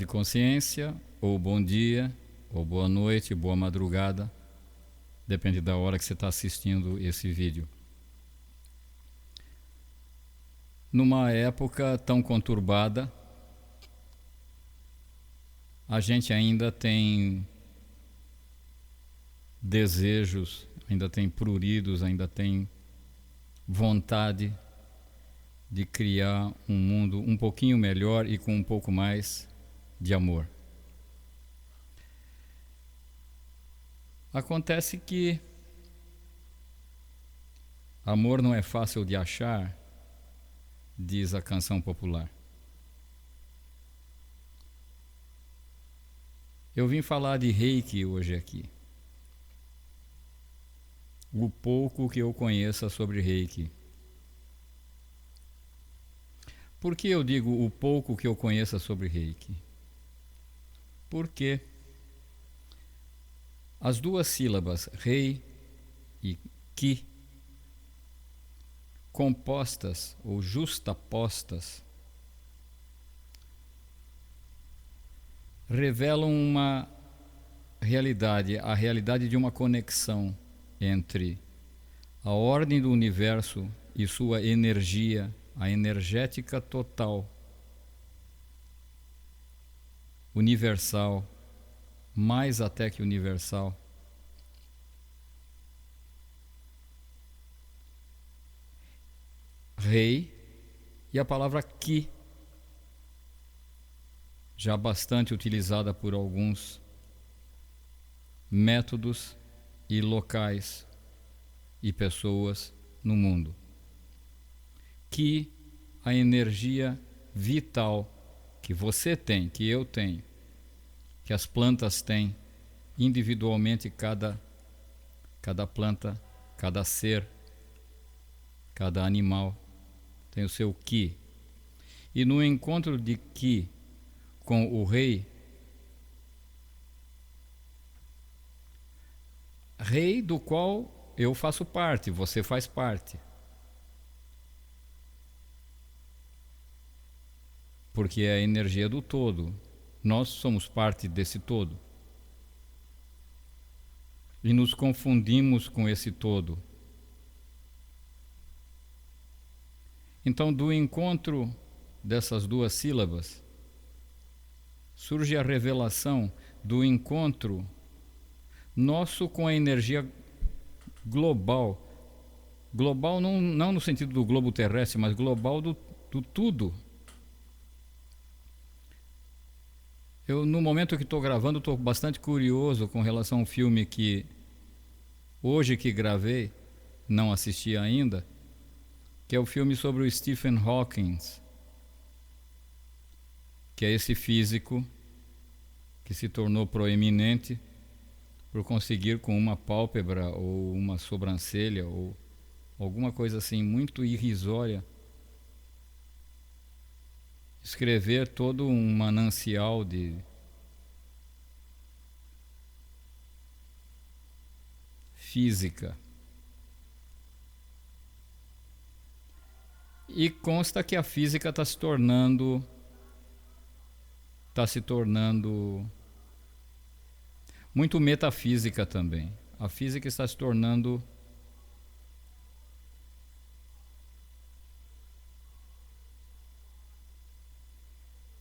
de consciência, ou bom dia, ou boa noite, boa madrugada, depende da hora que você está assistindo esse vídeo. Numa época tão conturbada, a gente ainda tem desejos, ainda tem pruridos, ainda tem vontade de criar um mundo um pouquinho melhor e com um pouco mais de amor. Acontece que amor não é fácil de achar, diz a canção popular. Eu vim falar de Reiki hoje aqui. O pouco que eu conheça sobre Reiki. Por que eu digo o pouco que eu conheça sobre Reiki? Porque as duas sílabas Rei e Ki, compostas ou justapostas, revelam uma realidade, a realidade de uma conexão entre a ordem do universo e sua energia, a energética total, universal, mais até que universal, Rei, e a palavra Ki, já bastante utilizada por alguns métodos e locais e pessoas no mundo. Que a energia vital que você tem, que eu tenho, que as plantas têm, individualmente cada planta, cada ser, cada animal tem o seu Ki. E no encontro de Ki com o Rei, Rei do qual eu faço parte, você faz parte. Porque é a energia do todo. Nós somos parte desse todo. E nos confundimos com esse todo. Então, do encontro dessas duas sílabas, surge a revelação do encontro nosso com a energia global. Global não no sentido do globo terrestre, mas global do tudo. Eu, no momento que estou gravando, estou bastante curioso com relação ao filme que hoje que gravei, não assisti ainda, que é o filme sobre o Stephen Hawking, que é esse físico que se tornou proeminente por conseguir com uma pálpebra ou uma sobrancelha ou alguma coisa assim muito irrisória escrever todo um manancial de física. E consta que a física está se tornando muito metafísica também. A física está se tornando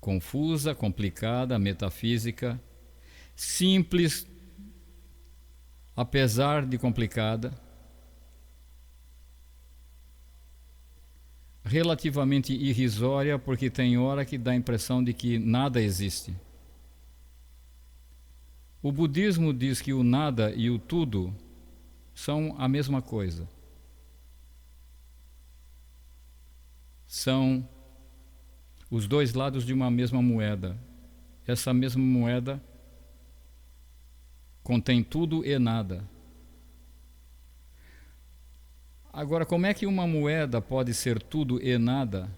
confusa, complicada, metafísica, simples, apesar de complicada, relativamente irrisória, porque tem hora que dá a impressão de que nada existe. O budismo diz que o nada e o tudo são a mesma coisa. São os dois lados de uma mesma moeda. Essa mesma moeda contém tudo e nada. Agora, como é que uma moeda pode ser tudo e nada?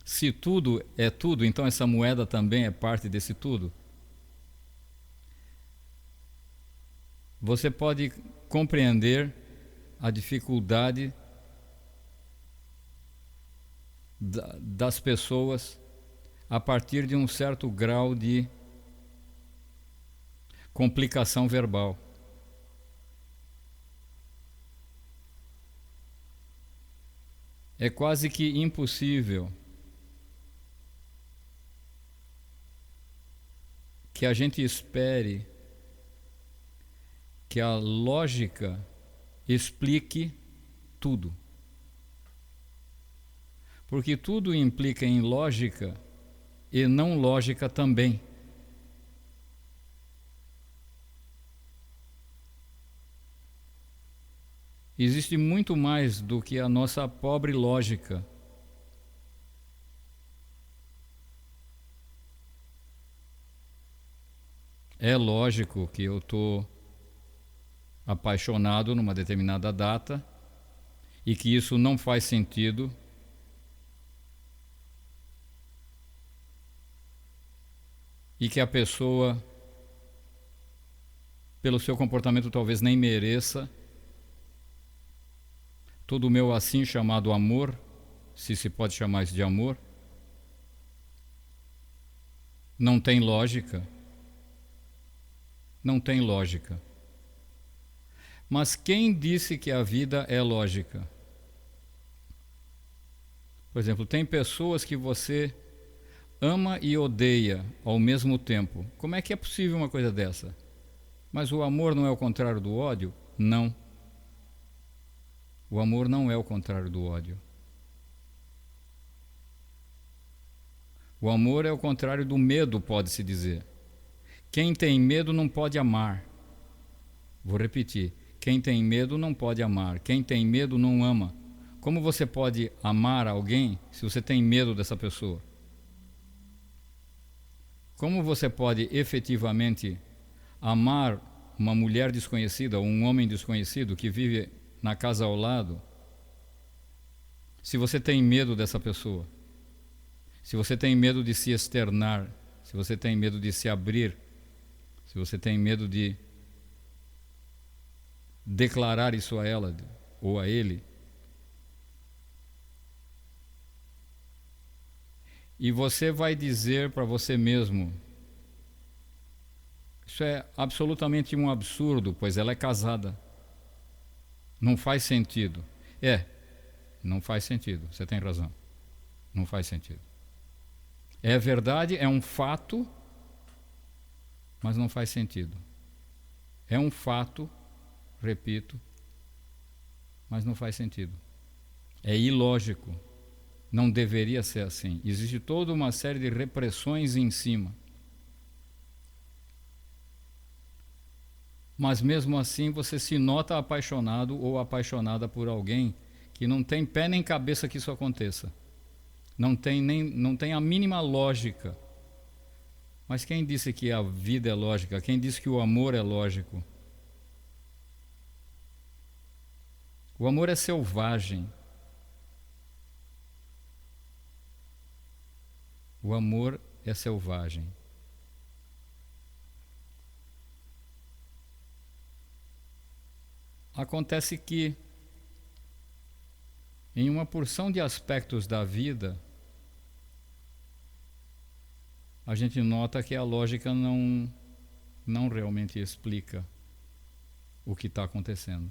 Se tudo é tudo, então essa moeda também é parte desse tudo? Você pode compreender a dificuldade das pessoas a partir de um certo grau de complicação verbal. É quase que impossível que a gente espere que a lógica explique tudo. Porque tudo implica em lógica e não lógica também. Existe muito mais do que a nossa pobre lógica. É lógico que eu estou apaixonado numa determinada data e que isso não faz sentido e que a pessoa, pelo seu comportamento, talvez nem mereça todo o meu assim chamado amor, se pode chamar isso de amor. Não tem lógica. Não tem lógica. Mas quem disse que a vida é lógica? Por exemplo, tem pessoas que você ama e odeia ao mesmo tempo. Como é que é possível uma coisa dessa? Mas o amor não é o contrário do ódio? Não. O amor não é o contrário do ódio. O amor é o contrário do medo, pode-se dizer. Quem tem medo não pode amar. Vou repetir. Quem tem medo não pode amar. Quem tem medo não ama. Como você pode amar alguém se você tem medo dessa pessoa? Como você pode efetivamente amar uma mulher desconhecida ou um homem desconhecido que vive na casa ao lado se você tem medo dessa pessoa? Se você tem medo de se externar, se você tem medo de se abrir, se você tem medo de declarar isso a ela ou a ele, e você vai dizer para você mesmo: isso é absolutamente um absurdo, pois ela é casada. Não faz sentido. Não faz sentido, você tem razão. Não faz sentido. É verdade, é um fato, mas não faz sentido. É um fato, repito, mas não faz sentido. É ilógico. Não deveria ser assim. Existe toda uma série de repressões em cima. Mas mesmo assim você se nota apaixonado ou apaixonada por alguém que não tem pé nem cabeça que isso aconteça. Não tem a mínima lógica. Mas quem disse que a vida é lógica? Quem disse que o amor é lógico? O amor é selvagem. O amor é selvagem. Acontece que, em uma porção de aspectos da vida, a gente nota que a lógica não realmente explica o que está acontecendo.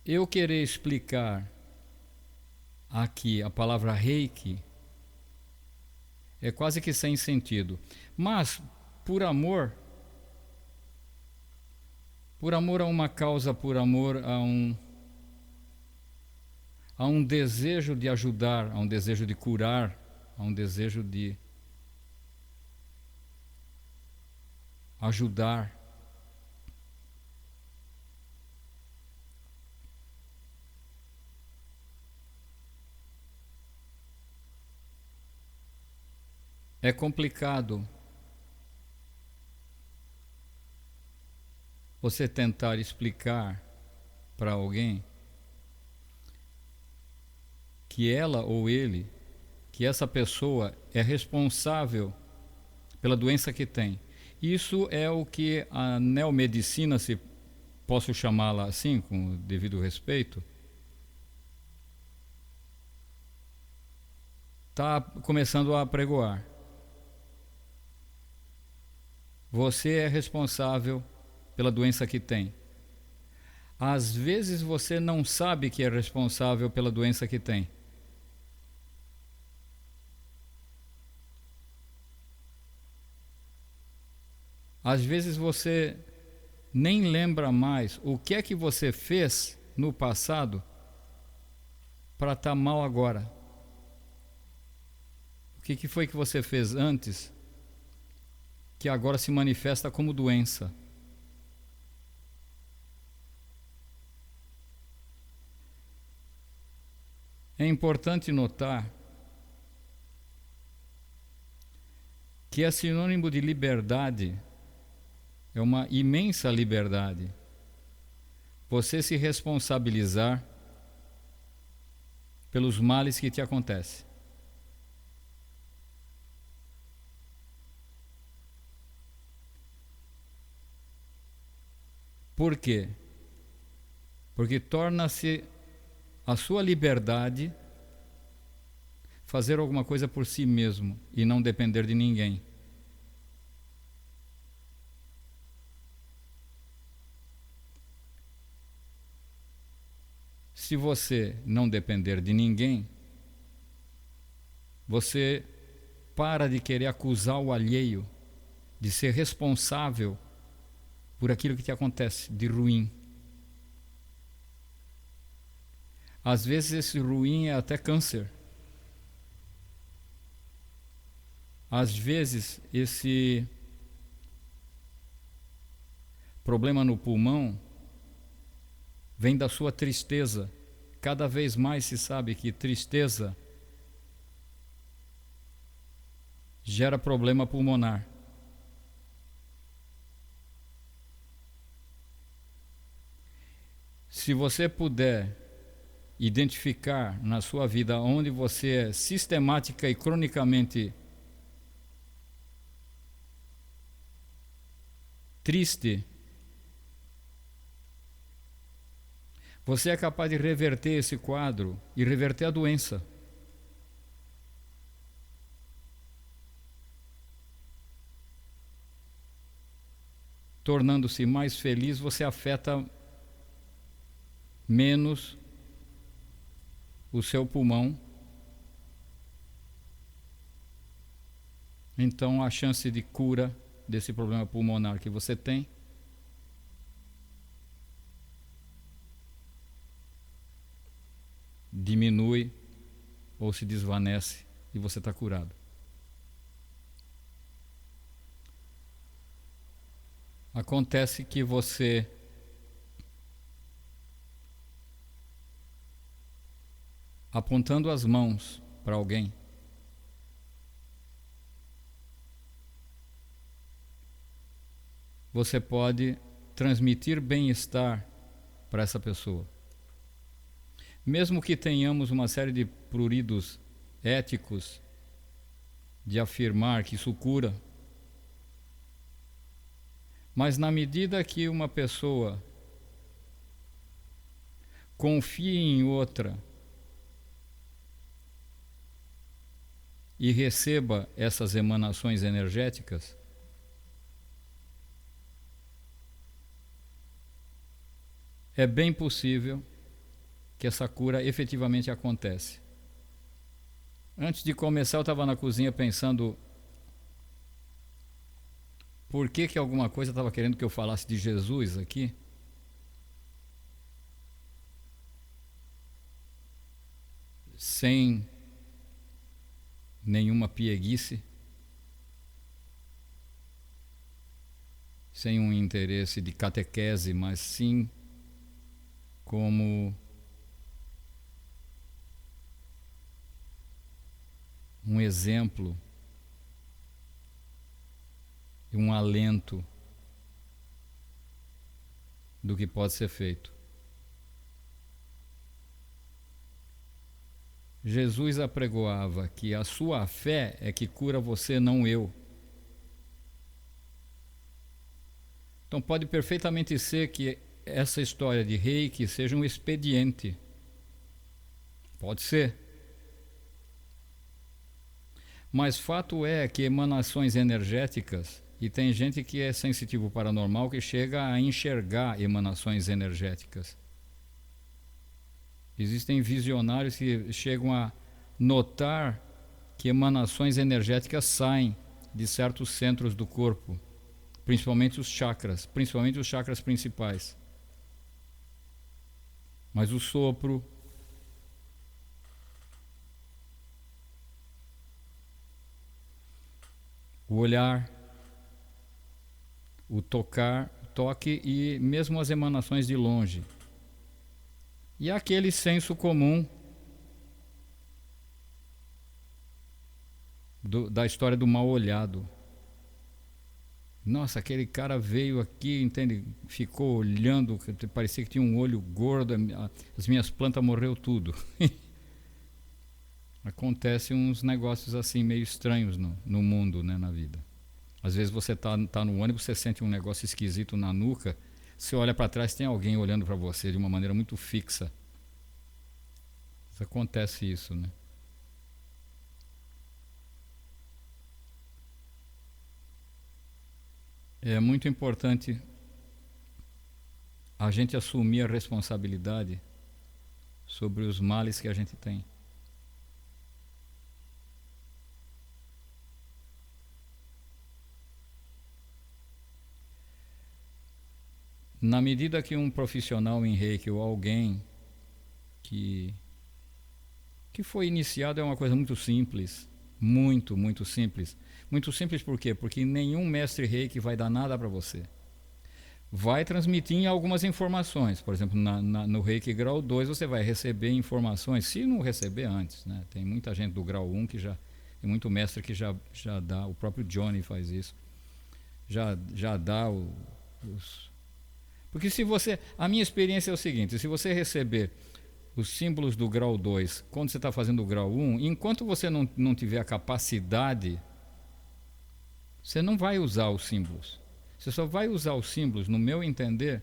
Eu querer explicar aqui a palavra reiki é quase que sem sentido. Mas, por amor a uma causa, por amor a um desejo de ajudar, a um desejo de curar, a um desejo de ajudar. É complicado você tentar explicar para alguém que ela ou ele, que essa pessoa é responsável pela doença que tem Isso é o que a neomedicina, se posso chamá-la assim, com o devido respeito, está começando a apregoar. Você é responsável pela doença que tem. Às vezes você não sabe que é responsável pela doença que tem. Às vezes você nem lembra mais o que é que você fez no passado para estar mal agora. O que foi que você fez antes que agora se manifesta como doença? É importante notar que é sinônimo de liberdade, é uma imensa liberdade. Você se responsabilizar pelos males que te acontecem. Por quê? Porque torna-se a sua liberdade fazer alguma coisa por si mesmo e não depender de ninguém. Se você não depender de ninguém, você para de querer acusar o alheio, de ser responsável por aquilo que te acontece de ruim. Às vezes esse ruim é até câncer. Às vezes esse problema no pulmão vem da sua tristeza. Cada vez mais se sabe que tristeza gera problema pulmonar. Se você puder identificar na sua vida onde você é sistemática e cronicamente triste, você é capaz de reverter esse quadro e reverter a doença. Tornando-se mais feliz, você afeta menos o seu pulmão. Então a chance de cura desse problema pulmonar que você tem diminui ou se desvanece e você está curado. Acontece que você apontando as mãos para alguém, você pode transmitir bem-estar para essa pessoa. Mesmo que tenhamos uma série de pruridos éticos de afirmar que isso cura, mas na medida que uma pessoa confie em outra e receba essas emanações energéticas, é bem possível que essa cura efetivamente acontece. Antes de começar, eu estava na cozinha pensando por que alguma coisa estava querendo que eu falasse de Jesus aqui. Sem nenhuma pieguice, sem um interesse de catequese, mas sim como um exemplo e um alento do que pode ser feito. Jesus apregoava que a sua fé é que cura você, não eu. Então pode perfeitamente ser que essa história de Reiki seja um expediente. Pode ser. Mas fato é que emanações energéticas, e tem gente que é sensitivo paranormal que chega a enxergar emanações energéticas. Existem visionários que chegam a notar que emanações energéticas saem de certos centros do corpo, principalmente os chakras principais. Mas o sopro, o olhar, o toque e mesmo as emanações de longe. E aquele senso comum da história do mal olhado. Nossa, aquele cara veio aqui, entende? Ficou olhando, parecia que tinha um olho gordo, as minhas plantas morreu tudo. Acontece uns negócios assim meio estranhos no mundo, né, na vida. Às vezes você tá no ônibus, você sente um negócio esquisito na nuca, você olha para trás, tem alguém olhando para você de uma maneira muito fixa. Acontece isso, né? É muito importante a gente assumir a responsabilidade sobre os males que a gente tem. Na medida que um profissional em Reiki ou alguém que foi iniciado, é uma coisa muito simples, muito simples. Muito simples por quê? Porque nenhum mestre Reiki vai dar nada para você. Vai transmitir algumas informações. Por exemplo, no Reiki grau 2 você vai receber informações, se não receber antes, né? Tem muita gente do grau 1 que já, tem muito mestre que já dá, o próprio Johnny faz isso, já dá os... Porque se você, a minha experiência é o seguinte, se você receber os símbolos do grau 2 quando você está fazendo o grau 1, enquanto você não tiver a capacidade, você não vai usar os símbolos. Você só vai usar os símbolos, no meu entender,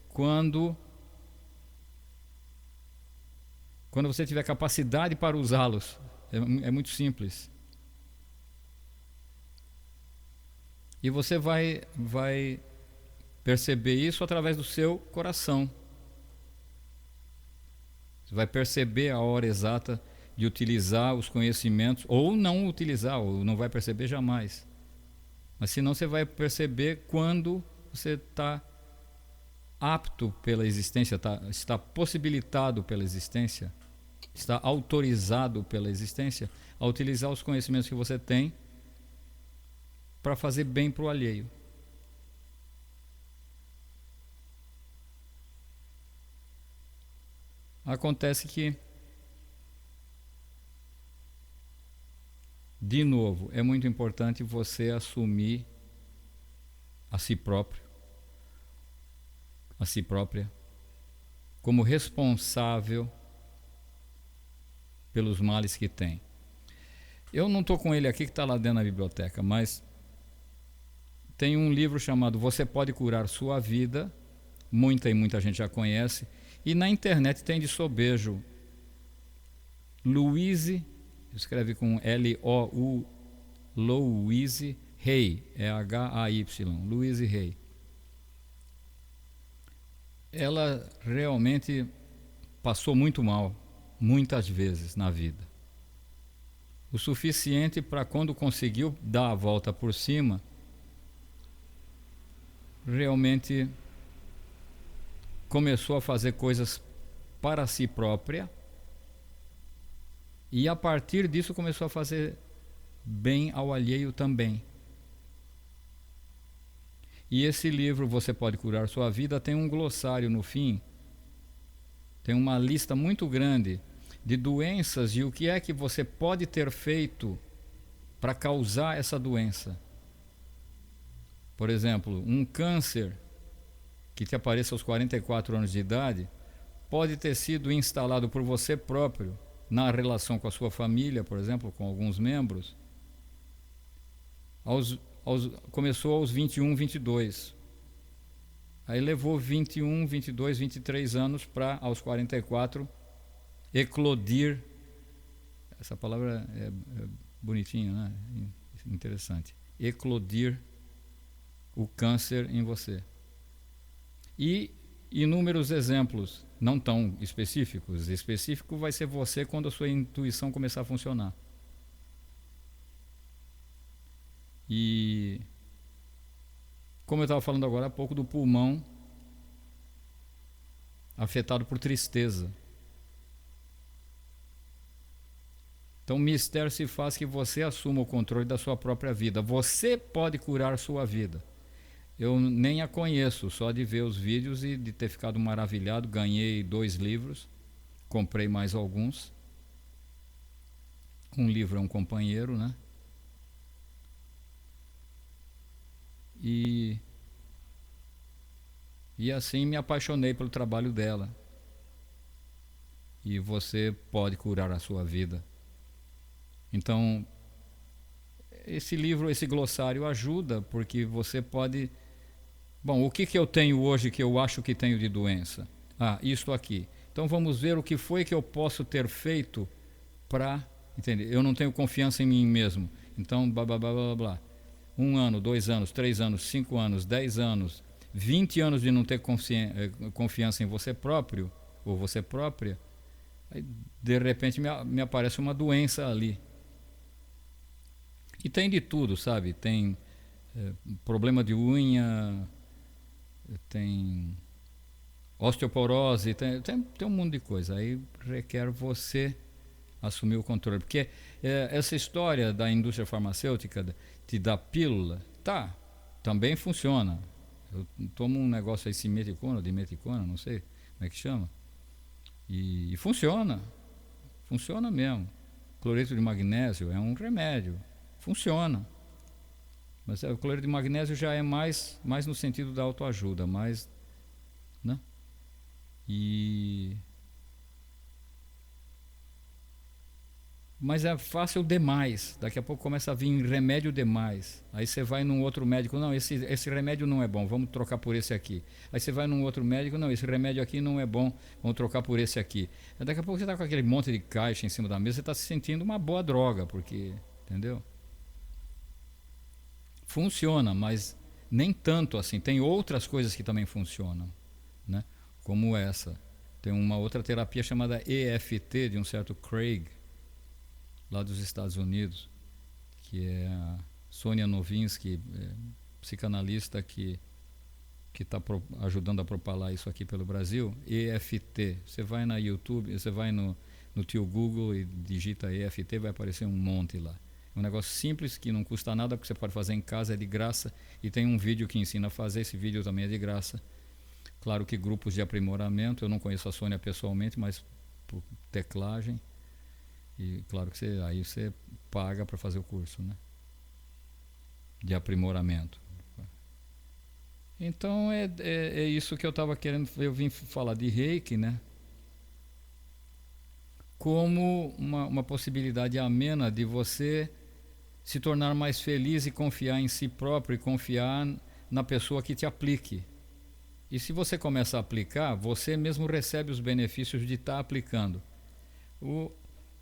quando você tiver capacidade para usá-los. É muito simples. E você vai perceber isso através do seu coração. Você vai perceber a hora exata de utilizar os conhecimentos, ou não utilizar, ou não vai perceber jamais. Mas senão você vai perceber quando você está apto pela existência, está possibilitado pela existência, está autorizado pela existência a utilizar os conhecimentos que você tem para fazer bem para o alheio. Acontece que, de novo, é muito importante você assumir a si própria, como responsável pelos males que tem. Eu não estou com ele aqui, que está lá dentro da biblioteca, mas tem um livro chamado Você Pode Curar Sua Vida, muita gente já conhece, e na internet tem de sobejo Louise, escreve com L-O-U, Louise Hay, é H-A-Y, Louise Hay. Ela realmente passou muito mal, muitas vezes na vida. O suficiente para, quando conseguiu dar a volta por cima, realmente começou a fazer coisas para si própria, e a partir disso começou a fazer bem ao alheio também. E esse livro, Você Pode Curar Sua Vida, tem um glossário no fim, tem uma lista muito grande de doenças e o que é que você pode ter feito para causar essa doença. Por exemplo, um câncer que te apareça aos 44 anos de idade pode ter sido instalado por você próprio na relação com a sua família, por exemplo, com alguns membros, começou aos 21, 22. Aí levou 21, 22, 23 anos para, aos 44, eclodir. Essa palavra é bonitinha, né? Interessante. Eclodir o câncer em você. E inúmeros exemplos, não tão específicos. Específico vai ser você quando a sua intuição começar a funcionar. E como eu estava falando agora há pouco do pulmão afetado por tristeza. Então o mistério se faz que você assuma o controle da sua própria vida. Você pode curar sua vida. Eu nem a conheço, só de ver os vídeos e de ter ficado maravilhado. Ganhei 2 livros, comprei mais alguns. Um livro é um companheiro, né? E assim me apaixonei pelo trabalho dela. E você pode curar a sua vida. Então, esse livro, esse glossário ajuda, porque você pode... Bom, o que eu tenho hoje que eu acho que tenho de doença? Ah, isto aqui. Então vamos ver o que foi que eu posso ter feito para... Entender? Eu não tenho confiança em mim mesmo. Então, blá, blá, blá, blá, blá. 1 ano, 2 anos, 3 anos, 5 anos, 10 anos, 20 anos de não ter confiança em você próprio, ou você própria, aí de repente me aparece uma doença ali. E tem de tudo, sabe? Tem problema de unha, tem osteoporose, tem um mundo de coisa. Aí requer você assumir o controle. Porque essa história da indústria farmacêutica te dar pílula, também funciona. Eu tomo um negócio aí, simeticona, dimeticona, não sei como é que chama. E funciona. Funciona mesmo. Cloreto de magnésio é um remédio. Funciona. Mas o cloreto de magnésio já é mais no sentido da autoajuda, mais, né? Mas é fácil demais. Daqui a pouco começa a vir remédio demais. Aí você vai num outro médico, não, esse remédio não é bom, vamos trocar por esse aqui. Aí você vai num outro médico, não, esse remédio aqui não é bom, vamos trocar por esse aqui. Aí daqui a pouco você está com aquele monte de caixa em cima da mesa, você está se sentindo uma boa droga, porque, entendeu? Funciona, mas nem tanto assim. Tem outras coisas que também funcionam, né? Como essa. Tem uma outra terapia chamada EFT, de um certo Craig, lá dos Estados Unidos, que é a Sônia Novinsky, psicanalista que está ajudando a propalar isso aqui pelo Brasil. EFT. Você vai na YouTube, você vai no teu Google e digita EFT, vai aparecer um monte lá. É um negócio simples que não custa nada, porque você pode fazer em casa, é de graça, e tem um vídeo que ensina a fazer, esse vídeo também é de graça. Claro que grupos de aprimoramento, eu não conheço a Sônia pessoalmente, mas por teclagem, e claro que aí você paga para fazer o curso, né? De aprimoramento. Então é isso que eu estava querendo, eu vim falar de Reiki, né? Como uma possibilidade amena de você se tornar mais feliz e confiar em si próprio e confiar na pessoa que te aplique. E se você começa a aplicar, você mesmo recebe os benefícios de estar aplicando. O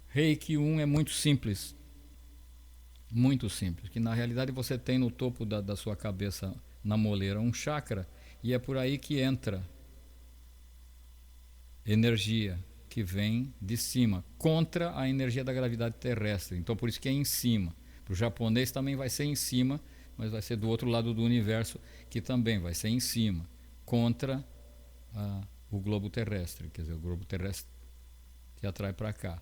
Reiki 1 é muito simples, que na realidade você tem no topo da sua cabeça, na moleira, um chakra, e é por aí que entra energia que vem de cima, contra a energia da gravidade terrestre. Então por isso que é em cima. Para o japonês também vai ser em cima, mas vai ser do outro lado do universo, que também vai ser em cima, contra o globo terrestre, quer dizer, o globo terrestre que atrai para cá.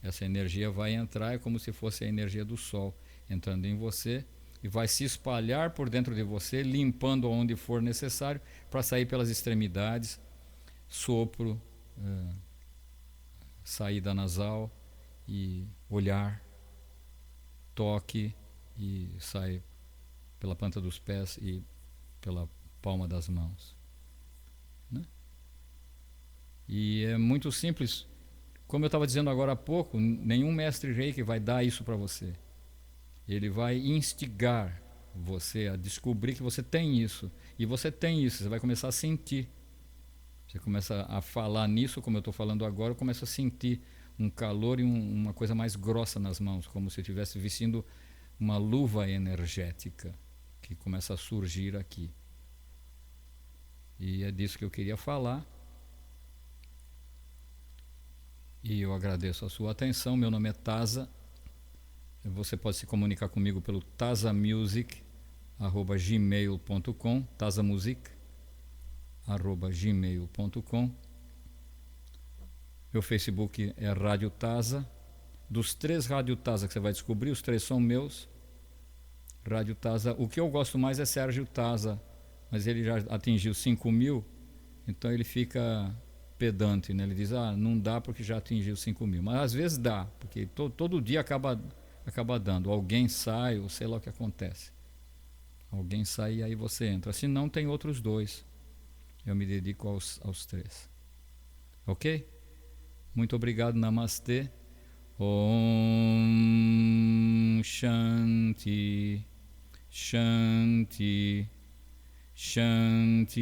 Essa energia vai entrar, é como se fosse a energia do Sol entrando em você e vai se espalhar por dentro de você, limpando onde for necessário, para sair pelas extremidades, sopro, saída nasal e olhar, toque, e sai pela planta dos pés e pela palma das mãos, né? E é muito simples. Como eu estava dizendo agora há pouco, nenhum mestre Reiki vai dar isso para você. Ele vai instigar você a descobrir que você tem isso. E você tem isso, você vai começar a sentir. Você começa a falar nisso, como eu estou falando agora, eu começo a sentir um calor e uma coisa mais grossa nas mãos, como se eu estivesse vestindo uma luva energética que começa a surgir aqui. E é disso que eu queria falar. E eu agradeço a sua atenção. Meu nome é Taza. Você pode se comunicar comigo pelo tazamusic@gmail.com, tazamusic@gmail.com. Meu Facebook é Rádio Taza. Dos 3 Rádio Taza que você vai descobrir, os 3 são meus. Rádio Taza. O que eu gosto mais é Sérgio Taza, mas ele já atingiu 5.000, então ele fica pedante, né? Ele diz, não dá porque já atingiu 5.000. Mas às vezes dá, porque todo dia acaba dando. Alguém sai, ou sei lá o que acontece. Alguém sai e aí você entra. Se não, tem outros 2. Eu me dedico aos 3. Ok? Muito obrigado, Namastê. Om Shanti Shanti Shanti.